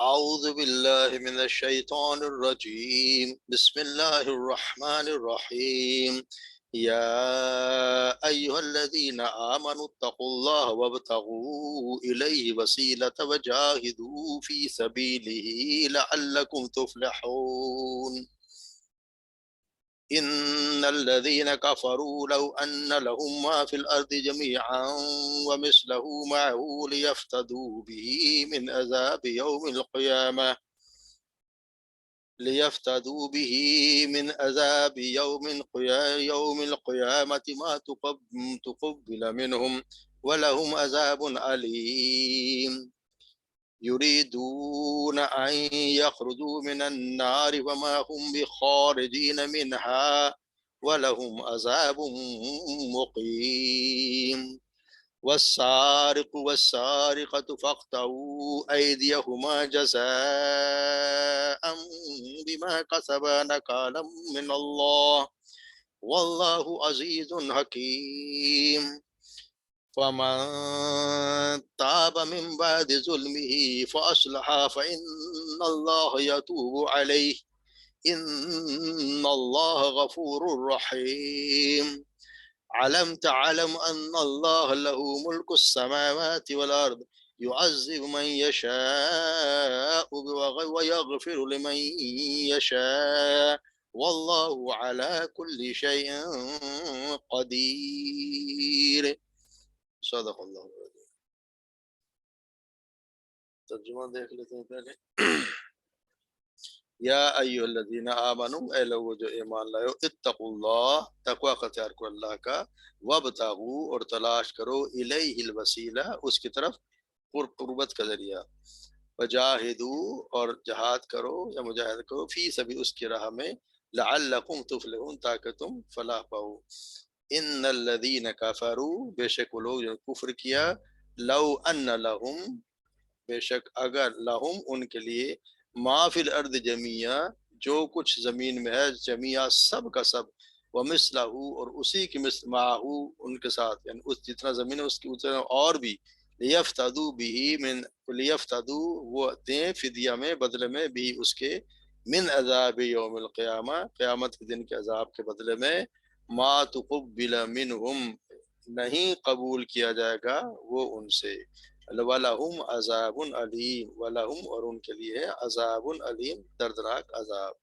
أعوذ بالله من الشيطان الرجيم بسم الله الرحمن الرحيم يا أيها الذين آمنوا اتقوا الله وابتغوا إليه وسيلة وجاهدوا في سبيله لعلكم تفلحون إن الذين كفروا لو أن لهم ما في الأرض جميعا ومثله معه ليفتدوا به من عذاب يوم القيامة يوم القيامة ما تقبل منهم ولهم عذاب أليم يريدون أن يخرجوا من النار وما هم بخارجين منها ولهم عذاب مقيم والسارق والسارقة فاقطعوا أيديهما جزاء بما كسبا نكالا من الله والله عزيز حكيم فمن تاب من بعد ظلمه فأصلح فإن الله يتوب عليه إن الله غفور رحيم علم تعلم أن الله له ملك السماوات والأرض يعذب من يشاء ويغفر لمن يشاء والله على كل شيء قدير صدق اللہ العظیم۔ ترجمہ دیکھ لیتے ہیں پہلے۔ یا ایھا الذین آمنوا، اے لوگو جو ایمان لائے ہو، اتقوا اللہ، تقوی اختیار کرو اللہ کا، وابتغوا اور تلاش کرو، الیہ الوسیلہ، اس کی طرف قربت کا ذریعہ، وجاہدوا اور جہاد کرو یا مجاہدہ کرو، فی سبیل اس کی راہ میں، لعلکم تفلحون تاکہ تم فلاح پاؤ۔ ان الذین کفروا، بے شک وہ لوگ جو کفر کیا، لو ان لہم، بے شک اگر، لہم ان کے لیے، ما فی الارض جمیعا، جو کچھ زمین میں ہے، جمیعا سب کا سب، ومثلہ اور اسی کی مثل، معہو ان کے ساتھ، یعنی اس جتنا زمین ہے اس کی اتنا اور بھی، لیفتدو بھی من، لیفتدو وہ دیں فدیہ میں، بدلے میں، بھی اس کے، من عذاب یوم القیامہ، قیامت کے دن کے عذاب کے بدلے میں، ما تقبل منہم، نہیں قبول کیا جائے گا وہ ان سے، وَلَهُمْ عَذَابٌ عَلِيمٌ، وَلَهُمْ اور ان کے لیے ہے عذاب علیم، دردناک عذاب،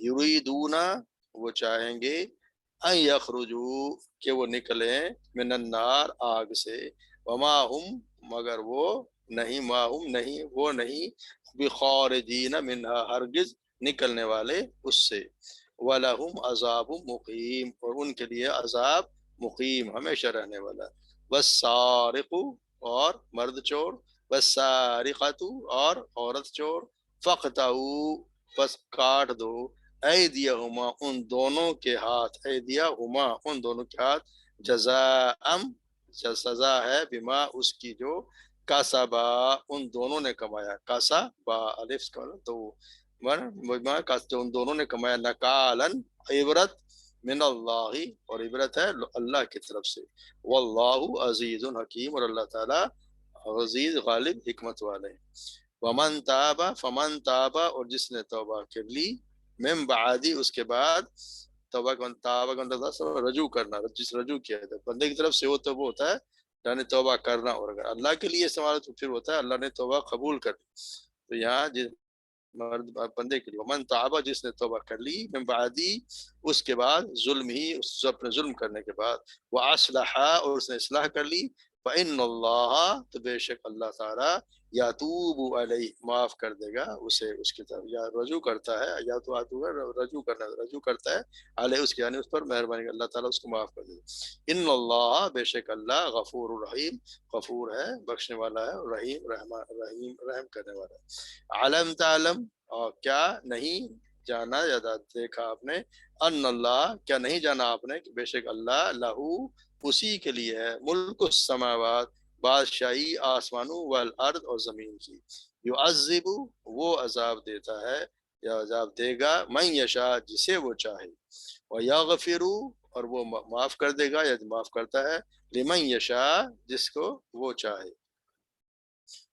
یریدون وہ چاہیں گے، ان یخرجوا کہ وہ نکلیں، من النار آگ سے، وما ہم مگر وہ نہیں، ما ہم نہیں وہ نہیں، بخارجین منہا ہرگز نکلنے والے اس سے، وَلَهُمْ عَذَابٌ مُقِيمٌ اور ان کے لیے عذاب مقیم ہمیشہ رہنے والا، والسارق اور مرد چور، والسارقۃ اور عورت چور، فقطعوا پس کاٹ دو، ایدیہما ان دونوں کے ہاتھ، ایدیہما ان دونوں کے ہاتھ، جزاء سزا ہے، بما اس کی جو، کسبا ان دونوں نے کمایا، کسبا الف کا دو، بما جو ان دونوں نے کمایا، نکالن عبرت، من اللہ اور عبرت ہے اللہ کی طرف سے، واللہ عزیز حکیم اور اللہ تعالی عزیز غالب حکمت والے، ومن تاب فمن تاب اور جس نے توبہ کر لی، من بعدی اس کے بعد، توبہ کا توبہ کا مطلب رجوع کرنا، جس رجوع کیا ہے بندے کی طرف سے وہ تو وہ ہوتا ہے یعنی توبہ کرنا، اور اگر اللہ کے لیے استعمال تو پھر ہوتا ہے اللہ نے توبہ قبول کر لی، تو یہاں جس بندے کے لیے، ومن تاب جس نے توبہ کر لی، من بعدی اس کے بعد، ظلم ہی اس اپنے ظلم کرنے کے بعد، واصلح اور اس نے اصلاح کر لی، فإن اللہ تو بے شک اللہ تعالی، یاتوب علیہ معاف کر دے گا اسے، اس کی طرف، یا رجوع کرتا ہے، یا تو رجوع کرنا، رجوع کرتا ہے علیہ اس کی، یعنی اس پر مہربانی اللہ تعالیٰ اس کو معاف کر دے گا، ان اللہ بے شک اللہ غفور الرحیم، غفور ہے بخشنے والا ہے، رحیم رحم کرنے والا ہے، علم تعلم اور کیا نہیں جانا یا دیکھا آپ نے، ان اللہ کیا نہیں جانا آپ نے کہ بے شک اللہ، لہو اسی کے لیے ہے، ملک السماوات بادشاہی آسمانوں والارض اور زمین کی، یعذب وہ عذاب دیتا ہے یا عذاب دے گا، من یشاء جسے وہ چاہے، ویغفر اور وہ معاف کر دے گا یا معاف کرتا ہے، لمن یشاء جس کو وہ چاہے،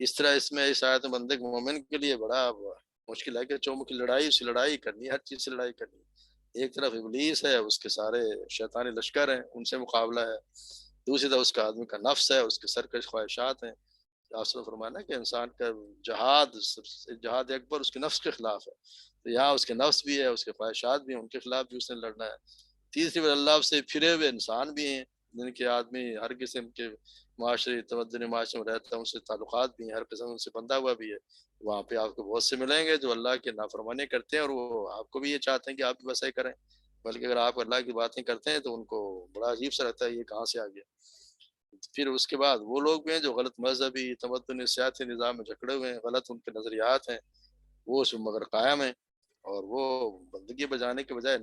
اس طرح اس میں اس آیت میں بندے مومن کے لیے بڑا مشکل ہے کہ چومو کی لڑائی، اس سے لڑائی کرنی ہے، ہر چیز سے لڑائی کرنی ہے۔ ایک طرف ابلیس ہے، اس کے سارے شیطانی لشکر ہیں، ان سے مقابلہ ہے۔ دوسری طرف اس کا آدمی کا نفس ہے، اس کے سرکش خواہشات ہیں۔ آپ نے فرمانا کہ انسان کا جہاد، جہاد اکبر اس کے نفس کے خلاف ہے، تو یہاں اس کے نفس بھی ہے، اس کے خواہشات بھی ہیں، ان کے خلاف بھی اس نے لڑنا ہے۔ تیسری بار اللہ سے پھرے ہوئے انسان بھی ہیں، جن کے آدمی ہر قسم کے معاشرے تمدنی معاشرے میں رہتا ہے، ان سے تعلقات بھی ہیں، ہر قسم ان سے بندھا ہوا بھی ہے۔ وہاں پہ آپ کو بہت سے ملیں گے جو اللہ کے نافرمانی کرتے ہیں، اور وہ آپ کو بھی یہ چاہتے ہیں کہ آپ بھی ویسا ہی کریں، بلکہ اگر آپ اللہ کی باتیں کرتے ہیں تو ان کو بڑا عجیب سا رہتا ہے، یہ کہاں سے آ گیا۔ پھر اس کے بعد وہ لوگ بھی ہیں جو غلط مذہبی تمدنی سیاسی نظام میں جکڑے ہوئے ہیں، غلط ان کے نظریات ہیں، وہ اس میں مگر قائم ہیں، اور وہ بندگی بجانے کے بجائے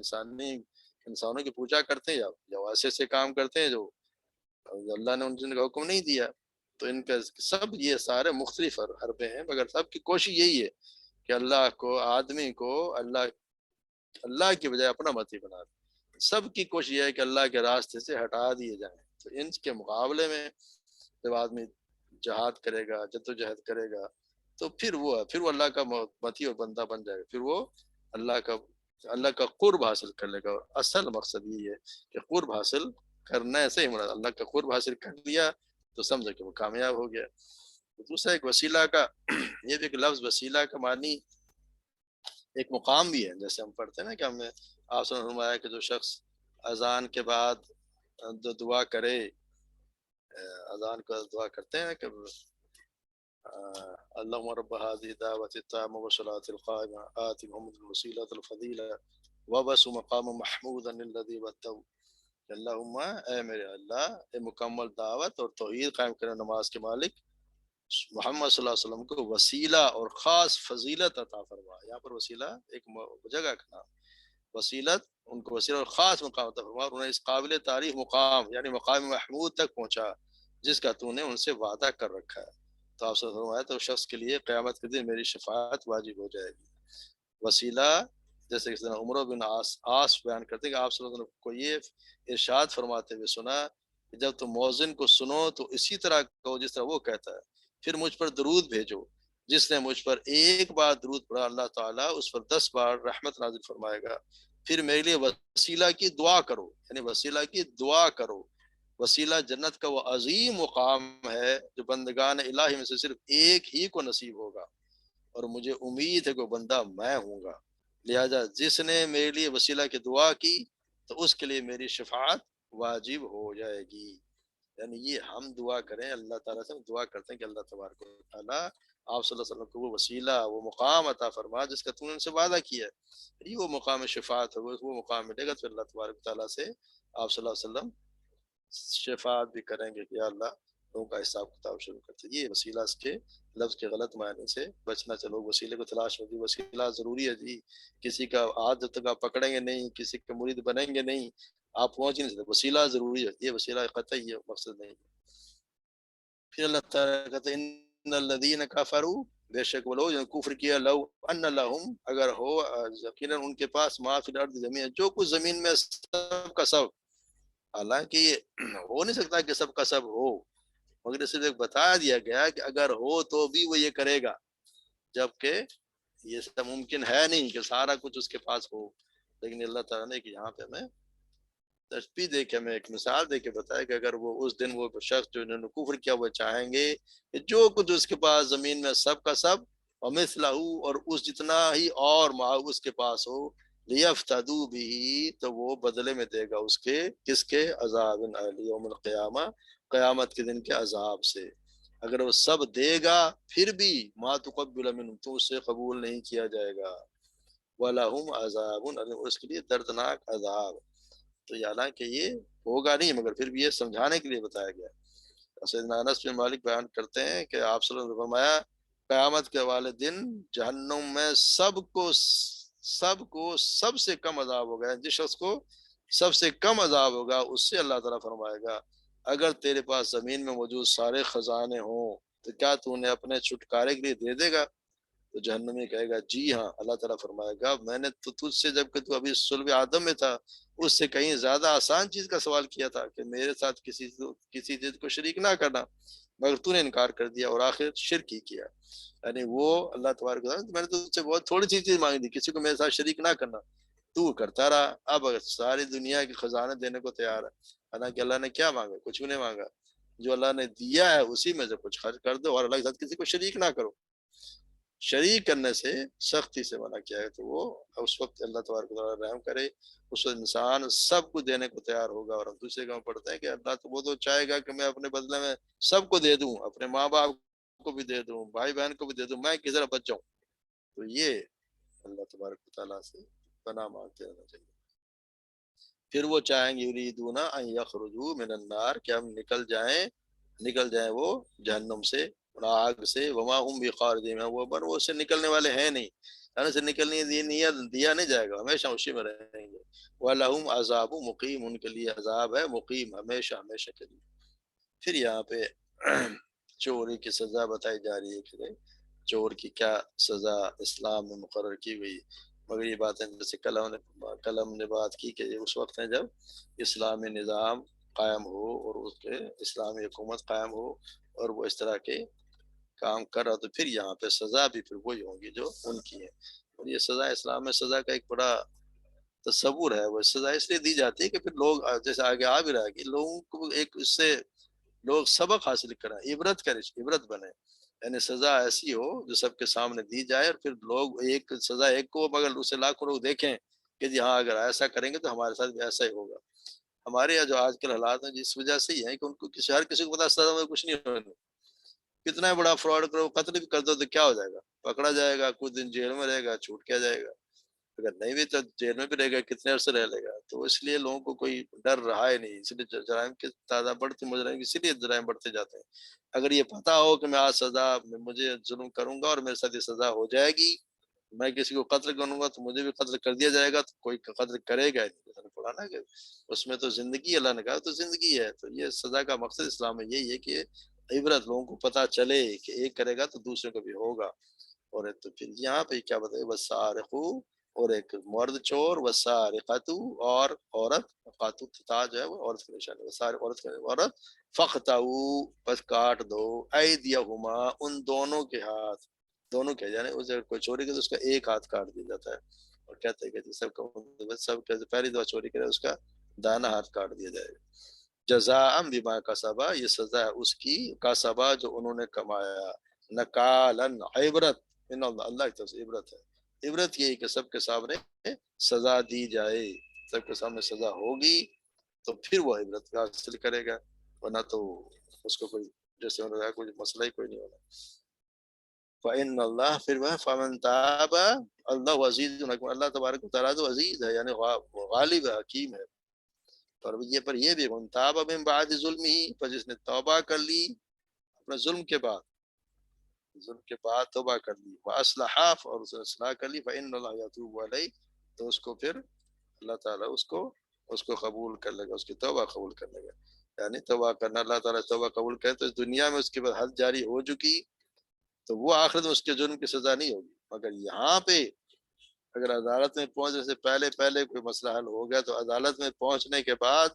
انسانوں کی پوجا کرتے ہیں، یا ایسے ایسے کام کرتے ہیں جو اللہ نے ان کا حکم نہیں دیا۔ تو ان کا سب یہ سارے مختلف حربے ہیں، مگر سب کی کوشش یہی ہے کہ اللہ کو، آدمی کو اللہ کی بجائے اپنا متی بنا دے۔ سب کی کوشش یہ ہے کہ اللہ کے راستے سے ہٹا دیے جائیں۔ تو ان کے مقابلے میں جب آدمی جہاد کرے گا، جدوجہد کرے گا، تو پھر وہ اللہ کا متی اور بندہ بن جائے گا، پھر وہ اللہ کا اللہ کا قرب حاصل کر لے گا۔ اور اصل مقصد یہ ہے کہ قرب حاصل کرنے سے ہی مراد اللہ کا قرب حاصل کر لیا تو سمجھو کہ وہ کامیاب ہو گیا۔ دوسرا ایک وسیلہ کا یہ بھی ایک لفظ وسیلہ کا معنی ایک مقام بھی ہے، جیسے ہم پڑھتے ہیں نا کہ ہم نے آپ سے فرمایا کہ جو شخص اذان کے بعد جو دعا کرے، اذان کا دعا کرتے ہیں کہ اللهم رب هذه الدعوة التامة والصلاة القائمة آت محمد الوسيلة الفضيلة وبس مقام محمودا الذي وعدته، اللہم اے میرے اللہ، اے مکمل دعوت اور توحید قائم کرنے نماز کے مالک، محمد صلی اللہ علیہ وسلم کو وسیلہ اور خاص فضیلت عطا فرما۔ یہاں پر وسیلہ ایک جگہ کا نام، وسیلت ان کو وسیلہ اور خاص مقام عطا فرما، اور انہیں اس قابل تعریف مقام یعنی مقام محمود تک پہنچا جس کا تو نے ان سے وعدہ کر رکھا ہے۔ تو آپ سے فرمایا تو شخص کے لیے قیامت کے دن میری شفاعت واجب ہو جائے گی۔ وسیلہ جیسے کہ عمر بن عاص بیان کرتے کہ آپ صلی اللہ علیہ وسلم کو یہ ارشاد فرماتے ہوئے سنا کہ جب تم مؤذن کو سنو تو اسی طرح کہو جس طرح وہ کہتا ہے، پھر مجھ پر درود بھیجو، جس نے مجھ پر ایک بار درود پڑھا اللہ تعالیٰ اس پر 10 بار رحمت نازل فرمائے گا۔ پھر میرے لیے وسیلہ کی دعا کرو، یعنی وسیلہ کی دعا کرو۔ وسیلہ جنت کا وہ عظیم مقام ہے جو بندگان الہی میں سے صرف ایک ہی کو نصیب ہوگا، اور مجھے امید ہے کہ وہ بندہ میں ہوں گا۔ لہذا جس نے میرے لیے وسیلہ کی دعا کی تو اس کے لیے میری شفاعت واجب ہو جائے گی۔ یعنی یہ ہم دعا کریں، اللہ تعالیٰ سے دعا کرتے ہیں کہ اللہ تبارک و تعالیٰ آپ صلی اللہ علیہ وسلم کو وہ وسیلہ، وہ مقام عطا فرما جس کا تو نے ان سے وعدہ کیا ہے، یہ وہ مقام شفاعت ہوگا، وہ مقام ملے گا تو اللہ تبارک و تعالیٰ سے آپ صلی اللہ علیہ وسلم شفاعت بھی کریں گے کہ یا اللہ لوگوں کا حساب کتاب شروع کرتے۔ یہ وسیلہ اس کے لفظ کے غلط معنی سے بچنا چلو، وسیلے کو تلاش میں دی، وسیلہ ضروری ہے جی، کسی کا ہاتھ جب تک آپ پکڑیں گے نہیں، کسی کے مرید بنیں گے نہیں، آپ پہنچ ہی نہیں سکتے، وسیلہ ضروری ہے، یہ وسیلہ قطعی ہے، مقصد نہیں۔ پھر اللہ تعالیٰ کہتے ہیں ان الذین کفروا، بے شک وہ لوگ جنہوں نے کفر کیا، لو ان لہم، اگر ہو یقیناً ان کے پاس ما فی الارض جمیعا، جو کچھ زمین میں سب کا سب، حالانکہ یہ ہو نہیں سکتا کہ سب کا سب ہو، مگر اس سے بتا دیا گیا کہ اگر ہو تو بھی وہ یہ کرے گا، جبکہ یہ سب ممکن ہے نہیں کہ سارا کچھ اس کے پاس ہو۔ لیکن اللہ تعالیٰ نے کہ یہاں پہ ہمیں تشبیہ دے کے، ہمیں ایک مثال دے کے بتایا کہ اگر وہ اس دن وہ شخص جو انہوں نے کفر کیا وہ چاہیں گے کہ جو کچھ اس کے پاس زمین میں سب کا سب، ومثلہ، اور اس جتنا ہی اور اس کے پاس ہو، لیفتدوا بھی، تو وہ بدلے میں دے گا اس کے، کس کے؟ عذاب یوم القیامہ، قیامت کے دن کے عذاب سے۔ اگر وہ سب دے گا پھر بھی ما تقبل منہم، تو اس سے قبول نہیں کیا جائے گا، وَلَهُمْ عَذَابٌ عَلِيمٌ، اس کے لیے دردناک عذاب۔ تو حالانکہ یہ ہوگا نہیں، مگر پھر بھی یہ سمجھانے کے لیے بتایا گیا۔ سیدنا انس بن مالک بیان کرتے ہیں کہ آپ صلی اللہ علیہ وسلم نے فرمایا قیامت کے والے دن جہنم میں سب سے کم عذاب ہوگا، جس شخص کو سب سے کم عذاب ہوگا اس سے اللہ تعالیٰ فرمائے گا اگر تیرے پاس زمین میں موجود سارے خزانے ہوں تو کیا تو انہیں اپنے چھٹکارے کے لیے دے دے گا؟ تو جہنمی کہے گا جی ہاں۔ اللہ تعالیٰ فرمائے گا میں نے تو تجھ سے جب کہ تو ابھی صلب آدم میں تھا اس سے کہیں زیادہ آسان چیز کا سوال کیا تھا کہ میرے ساتھ کسی چیز کو شریک نہ کرنا، مگر تو نے انکار کر دیا اور آخر شرک ہی کیا. یعنی وہ اللہ تبارک و تعالیٰ میں نے تجھ سے بہت تھوڑی سی چیز مانگی تھی، کسی کو میرے ساتھ شریک نہ کرنا، تو کرتا رہا. اب اگر ساری دنیا کے خزانے دینے کو تیار ہے، حالانکہ اللہ نے کیا مانگا؟ کچھ بھی نہیں مانگا. جو اللہ نے دیا ہے اسی میں سے کچھ خرچ کر دو اور اللہ کے ساتھ کسی کو شریک نہ کرو. شریک کرنے سے سختی سے منع کیا ہے. تو وہ اس وقت اللہ تبارک و تعالیٰ رحم کرے، اس وقت انسان سب کو دینے کو تیار ہوگا. اور ہم دوسرے کام پڑھتے ہیں کہ اللہ تو وہ تو چاہے گا کہ میں اپنے بدلے میں سب کو دے دوں، اپنے ماں باپ کو بھی دے دوں، بھائی بہن کو بھی دے دوں، میں کس طرح بچ جاؤں. تو یہ اللہ تبارک و تعالیٰ سے پناہ مانگتے رہنا چاہیے. پھر وہ چاہیں گے یریدون ان یخرجوا من النار، کہ ہم نکل جائیں وہ جہنم سے، آگ سے. وما هم بخارجین، وہ سے نکلنے والے ہیں نہیں، یعنی سے نکلنے دیا نہیں جائے گا، ہمیشہ اسی میں رہیں گے. وَلَهُمْ عَذَابٌ مُقِيمٌ، ان کے لیے عذاب ہے مقیم، ہمیشہ ہمیشہ کے لیے. پھر یہاں پہ چوری کی سزا بتائی جا رہی ہے کہ چور کی کیا سزا اسلام میں مقرر کی گئی. مگر یہ باتیں جیسے کل ہم نے بات کی کہ اس وقت ہے جب اسلامی نظام قائم ہو اور اس کے اسلامی حکومت قائم ہو اور وہ اس طرح کے کام کر رہا، تو پھر یہاں پہ سزا بھی پھر وہی ہوں گی جو ان کی ہے. اور یہ سزا اسلام میں سزا کا ایک بڑا تصور ہے. وہ سزا اس لیے دی جاتی ہے کہ پھر لوگ جیسے آگے آ بھی رہا ہے کہ لوگوں کو ایک اس سے لوگ سبق حاصل کریں، عبرت بنے. یعنی سزا ایسی ہو جو سب کے سامنے دی جائے، اور پھر لوگ ایک سزا ایک کو مگر اسے لاکھوں لوگ دیکھیں کہ جی ہاں اگر ایسا کریں گے تو ہمارے ساتھ بھی ایسا ہی ہوگا. ہمارے یہاں جو آج کل حالات ہیں جس وجہ سے ہی ہیں کہ ان کو ہر کسی کو پتا سزا میں کچھ نہیں ہونے. کتنا بڑا فراڈ کرو، قتل بھی کر دو تو کیا ہو جائے گا؟ پکڑا جائے گا، کچھ دن جیل میں رہے گا، چھوٹ کیا جائے گا. اگر نہیں بھی تو جیل میں بھی رہے گا، کتنے عرصے رہ لے گا. تو اس لیے لوگوں کو کوئی ڈر رہا ہی نہیں، اس لیے جرائم کی تعداد بڑھتی مجرم، اسی لیے جرائم بڑھتے جاتے ہیں. اگر یہ پتا ہو کہ میں آج مجھے ظلم کروں گا اور میرے ساتھ یہ سزا ہو جائے گی، میں کسی کو قتل کروں گا تو مجھے بھی قتل کر دیا جائے گا، تو کوئی قتل کرے گا نہیں. پڑھا نا کہ اس میں تو زندگی، اللہ نے کہا تو زندگی ہے. تو یہ سزا کا مقصد اسلام میں یہی ہے کہ عبرت لوگوں کو پتا چلے کہ ایک کرے گا تو دوسرے کو بھی ہوگا. اور تو پھر یہاں پہ کیا بتائے، بس سارقو اور ایک مرد چور، وسارقتو اور عورت، قاتو تا جو ہے وہ عورت کی نشانی ہے، سارے عورت فقطعو بس کاٹ دو، ایدیہما ان دونوں کے ہاتھ، دونوں کے یعنی اسے کوئی چوری کرے تو اس کا ایک ہاتھ کاٹ دیا جاتا ہے. اور کہتے ہیں کہ سب پہلی دفعہ چوری کرے اس کا دانا ہاتھ کاٹ دیا جائے گا. جزاء بما کسبا، یہ سزا ہے اس کی کسبا جو انہوں نے کمایا. نکالن عبرت ان اللہ کی طرف سے عبرت ہے. عبرت یہی کہ سب کے سامنے سزا دی جائے، سب کے سامنے سزا ہوگی تو پھر وہ عبرت حاصل کرے گا، ورنہ تو اس کو کوئی جیسے انہوں نے کوئی مسئلہ ہی کوئی نہیں ہونا. فَإِنَّ اللَّهَ پھر وہ فَمَن تَابَ اللہ عزیز، اللہ تبارک و تعالیٰ تو عزیز ہے، یعنی غالب ہے، حکیم ہے. پر یہ بھی من تاب من بعد ظلم ہی، پر جس نے توبہ کر لی اپنے ظلم کے بعد توبہ کر لی، واصلح اور اس نے اصلاح کر لی، فإن اللہ یتوب علیہ، تو اس کو پھر اللہ تعالیٰ اس کو قبول کر لے گا، اس کی توبہ قبول کر لے گا. یعنی توبہ کرنا، اللہ تعالیٰ توبہ قبول کرے تو اس دنیا میں اس کے بعد حد جاری ہو چکی تو وہ آخرت میں اس کے جرم کی سزا نہیں ہوگی. مگر یہاں پہ اگر عدالت میں پہنچنے سے پہلے کوئی مسئلہ حل ہو گیا تو عدالت میں پہنچنے کے بعد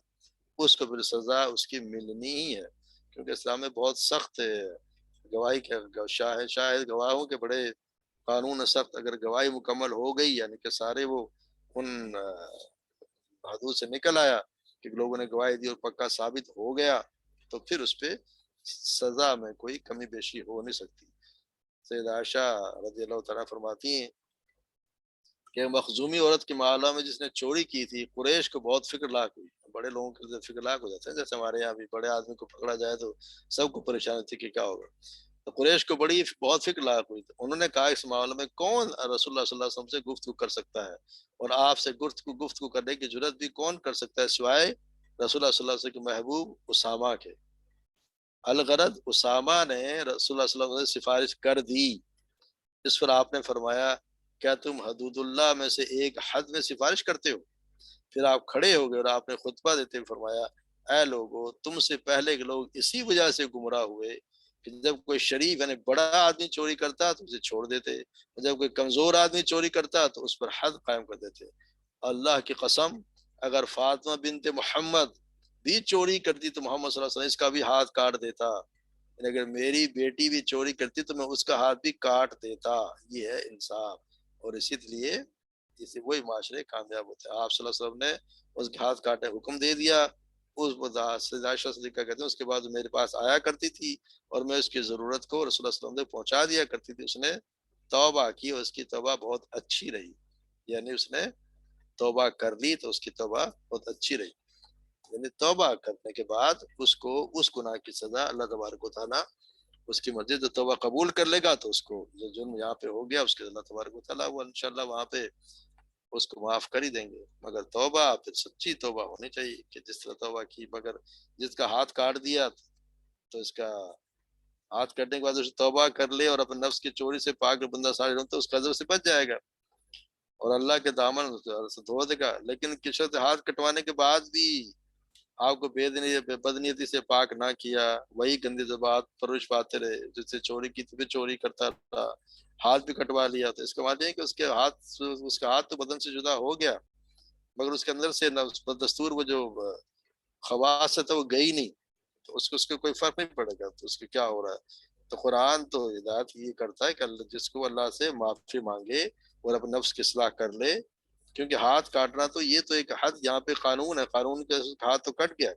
اس کو پھر سزا اس کی ملنی ہی ہے. کیونکہ اسلام میں بہت سخت گواہی کے شاہد گواہوں کے بڑے قانون سخت. اگر گواہی مکمل ہو گئی یعنی کہ سارے وہ ان حدود سے نکل آیا کہ لوگوں نے گواہی دی اور پکا ثابت ہو گیا تو پھر اس پہ سزا میں کوئی کمی بیشی ہو نہیں سکتی. سیدہ عائشہ رضی اللہ تعالیٰ فرماتی ہیں کہ مخزومی عورت کے معاملہ میں جس نے چوری کی تھی، قریش کو بہت فکر لاحق ہوئی. بڑے لوگوں کے لیے فکر لاحق ہو جاتے ہیں، جیسے ہمارے یہاں بھی بڑے آدمی کو پکڑا جائے تو سب کو پریشانی تھی کہ کیا ہوگا. تو قریش کو بہت فکر لاحق ہوئی. انہوں نے کہا اس معاملے میں کون رسول اللہ صلی اللہ علیہ وسلم سے گفتگو کر سکتا ہے، اور آپ سے گفتگو کرنے کی جرات بھی کون کر سکتا ہے سوائے رسول اللہ صلی اللہ علیہ وسلم کے محبوب اسامہ کے. الغرض اسامہ نے رسول اللہ صلی اللہ علیہ وسلم سے سفارش کر دی. اس پر آپ نے فرمایا کیا تم حدود اللہ میں سے ایک حد میں سفارش کرتے ہو؟ پھر آپ کھڑے ہو گئے اور آپ نے خطبہ دیتے ہوئے فرمایا اے لوگو، تم سے پہلے کے لوگ اسی وجہ سے گمراہ ہوئے کہ جب کوئی شریف یعنی بڑا آدمی چوری کرتا تو اسے چھوڑ دیتے، جب کوئی کمزور آدمی چوری کرتا تو اس پر حد قائم کر دیتے. اللہ کی قسم اگر فاطمہ بنت محمد بھی چوری کرتی تو محمد صلی اللہ علیہ وسلم اس کا بھی ہاتھ کاٹ دیتا. اگر میری بیٹی بھی چوری کرتی تو میں اس کا ہاتھ بھی کاٹ دیتا. یہ ہے انصاف. اور اسی لیے وہی معاشرے کامیاب ہوتے ہیں. آپ صلی اللہ علیہ وسلم نے اس کے ہاتھ کاٹنے حکم دے دیا. اس عائشہ صدیقہ کہتے ہیں اس کے بعد میرے پاس آیا کرتی تھی اور میں اس کی ضرورت کو رسول اللہ صلی اللہ علیہ وسلم نے پہنچا دیا کرتی تھی. اس نے توبہ کی اور اس کی توبہ بہت اچھی رہی. یعنی اس نے توبہ کر لی تو اس کی توبہ بہت اچھی رہی. یعنی توبہ کرنے کے بعد اس کو اس گناہ کی سزا اللہ تبارک و تعالیٰ اس کی مرضی. جو توبہ قبول کر لے گا تو اس کو جو جرم یہاں پہ ہو گیا اس کے اللہ تبارک و تعالیٰ وہ انشاءاللہ وہاں پہ اس کو معاف کر ہی دیں گے. مگر توبہ پھر سچی توبہ ہونی چاہیے کہ جس طرح توبہ کی. مگر جس کا ہاتھ کاٹ دیا تو اس کا ہاتھ کٹنے کے بعد اسے توبہ کر لے اور اپنے نفس کی چوری سے پاک بندہ سارے تو اس قدر سے بچ جائے گا اور اللہ کے دامن سے دھو دے گا. لیکن کسی سے ہاتھ کٹوانے کے بعد بھی آپ کو بدنیتی سے پاک نہ کیا, وہی گندی زبان پرورش پاتے رہے, جس سے چوری کی تو بھی چوری کرتا رہا, ہاتھ بھی کٹوا لیا, تو اس کا مطلب ہے کہ اس کا ہاتھ تو بدن سے جدا ہو گیا مگر اس کے اندر سے دستور وہ جو خواص ہے وہ گئی نہیں, تو اس کو کوئی فرق نہیں پڑے گا. تو اس کے کیا ہو رہا ہے؟ تو قرآن تو ہدایت یہ کرتا ہے کہ جس کو اللہ سے معافی مانگے اور اپنے نفس کی اصلاح کر لے. کیونکہ ہاتھ کاٹنا تو یہ تو ایک حد یہاں پہ قانون ہے, قانون کے ہاتھ تو کٹ گیا.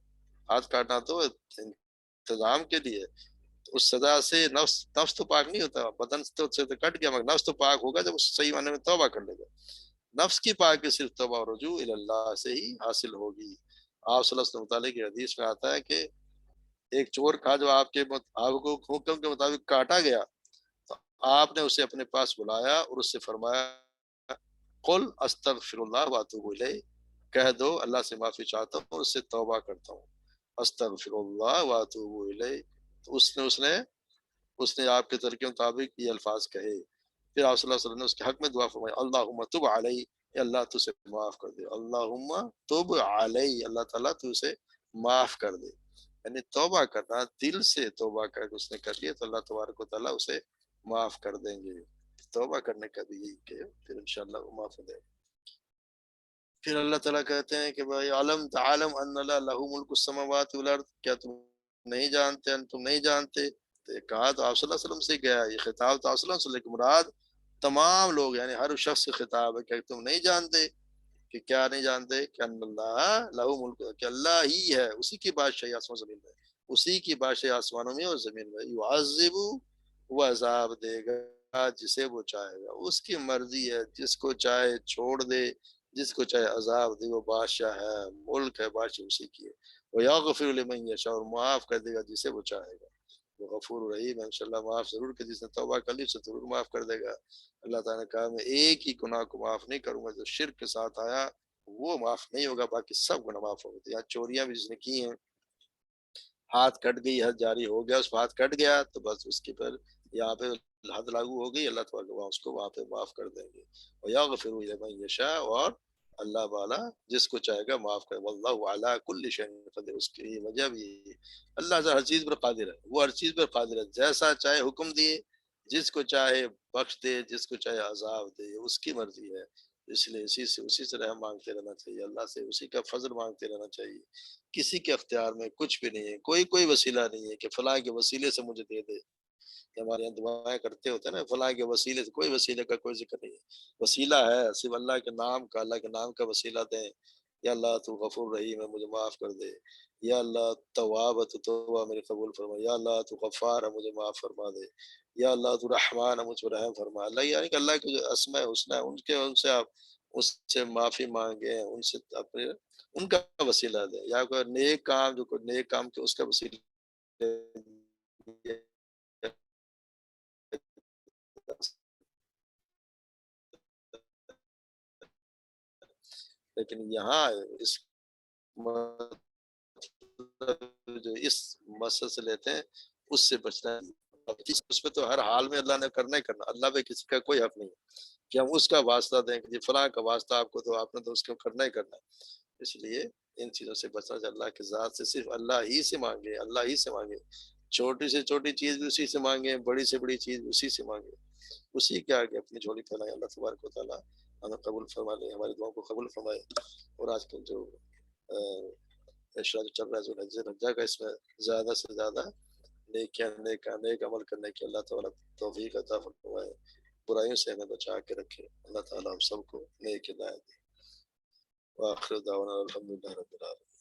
ہاتھ کاٹنا تو انتظام کے لیے, اس سزا سے نفس تو پاک نہیں ہوتا, بدن تو کٹ گیا مگر نفس تو پاک ہوگا جب اس صحیح معنی میں توبہ کر لے گا. نفس کی پاکی صرف توبہ و رجوع اللہ سے ہی حاصل ہوگی. آپ صلی اللہ علیہ وسلم کی حدیث میں آتا ہے کہ ایک چور تھا جو آپ کو حکم کے مطابق کاٹا گیا, تو آپ نے اسے اپنے پاس بلایا اور اس سے فرمایا قل استغفر اللہ واتوب الیہ, کہہ دو اللہ سے معافی چاہتا ہوں اور اس سے توبہ کرتا ہوں. استغفر اللہ واتوب الیہ. تو اس نے آپ کے طریقے کے مطابق یہ الفاظ کہے. پھر آپ صلی اللہ علیہ وسلم نے اس کے حق میں دعا فرمائی اللہم تب علی, اے اللہ تو اسے معاف کر دے. اللہم تب علی, اللہ تعالیٰ تو اسے معاف کر دے. یعنی توبہ کرنا, دل سے توبہ کر کے اس نے کر لیا تو اللہ تبارک و تعالیٰ اسے معاف کر دیں گے. توبہ کرنے کا بھی یہی کہ پھر انشاءاللہ وہ معاف ہو جائے. پھر اللہ تعالیٰ کہتے ہیں کہ بھائی علم تعلم ان اللہ لہ ملک السماوات والارض, کیا تم نہیں جانتے, تم نہیں جانتے. تو کہا تو آپ صلی اللہ علیہ وسلم سے گیا, یہ خطاب تو آپ صلی اللہ علیہ وسلم, مراد تمام لوگ یعنی ہر شخص سے خطاب ہے. کہ تم نہیں جانتے کہ کیا نہیں جانتے کہ ان اللہ لہ ملک, کہ اللہ ہی ہے, اسی کی بادشاہی آسمان زمین میں, اسی کی بادشاہی آسمانوں میں اور زمین میں. یعذب, وہ عذاب دے گا جسے وہ چاہے گا, اس کی مرضی ہے, جس کو چاہے چھوڑ دے, جس کو چاہے عذاب دے. وہ بادشاہ ہے, ملک ہے, بادشاہ اسی کی ہے. وہ یغفر لمن یشاء, اور معاف کر دے گا جسے وہ چاہے گا. وہ غفور رحیم ہے, انشاءاللہ معاف ضرور, کہ جس نے توبہ کر لی اسے ضرور معاف کر دے گا. اللہ تعالیٰ نے کہا میں ایک ہی گناہ کو معاف نہیں کروں گا, جو شرک کے ساتھ آیا وہ معاف نہیں ہوگا, باقی سب گناہ معاف ہوگا. یہاں چوریاں بھی جس نے کی ہیں, ہاتھ کٹ گئی, حد جاری ہو گیا, اس کو ہاتھ کٹ گیا تو بس اس کے پر یہاں پہ حد لاگو ہو گئی, اللہ تعالیٰ اس کو وہاں پہ معاف کر دیں گے. وَيَغْفِرُ لِمَن يَشَاءُ, اور اللہ والا جس کو چاہے گا معاف کرے. واللہ علی کل شیء قدیر, اس کی وجہ بھی اللہ ہر چیز پر قادر ہے, وہ ہر چیز پر قادر ہے, جیسا چاہے حکم دیے, جس کو چاہے بخش دے, جس کو چاہے عذاب دے, اس کی مرضی ہے. اس لیے اسی سے رحم مانگتے رہنا چاہیے, اللہ سے اسی کا فضل مانگتے رہنا چاہیے. کسی کے اختیار میں کچھ بھی نہیں ہے, کوئی وسیلہ نہیں ہے کہ فلاں کے وسیلے سے مجھے دے دے. ہمارے یہاں دعائیں کرتے ہوتے ہیں نا, فلاں کے وسیلے سے, کوئی وسیلے کا کوئی ذکر نہیں ہے. وسیلہ ہے صرف اللہ کے نام کا, اللہ کے نام کا وسیلہ دیں. یا اللہ تو غفور رحیم ہے, مجھے معاف کر دے. یا اللہ تواب ہے, تو توبہ میری قبول فرما. یا اللہ تو غفار ہے, مجھے معاف فرما دے. یا اللہ تو رحمان ہے, مجھ پر رحم فرما. اللہ یعنی کہ اللہ کے جو اسماء حسنی ہیں ان سے آپ اس سے معافی مانگیں, ان سے اپنے ان کا وسیلہ دیں. یا کوئی نیک کام, جو کوئی نیک کام کے اس کا وسیلہ, لیکن یہاں اس جو اس مسئلے سے لیتے ہیں اس سے بچنا ہے. اس پہ تو ہر حال میں اللہ نے کرنا ہی کرنا, اللہ پہ کسی کا کوئی حق نہیں ہے کہ ہم اس کا واسطہ دیں کہ فلاں کا واسطہ آپ کو, تو آپ نے تو اس کو کرنا ہی کرنا ہے. اس لیے ان چیزوں سے بچنا چاہیے. اللہ کے ذات سے صرف اللہ ہی سے مانگے, اللہ ہی سے مانگے. چھوٹی سے چھوٹی چیز بھی اسی سے مانگے, بڑی سے بڑی چیز اسی سے مانگے, اسی کے آگے اپنی جھولی پھیلائے. اللہ تبارک و تعالیٰ ہمیں قبول فرما لے, ہماری دعاؤں کو قبول فرمائے. اور آج کل جو اشرا جو چل رہا ہے, جو نجا کا, اس میں زیادہ سے زیادہ نیک عمل کرنے کی اللہ تعالیٰ توفیق عطا فرمائے، برائیوں سے ہمیں بچا کے رکھے، اللہ تعالیٰ ہم سب کو نیک ہدایت دے۔ وآخر دعوانا الحمدللہ رب العالمین۔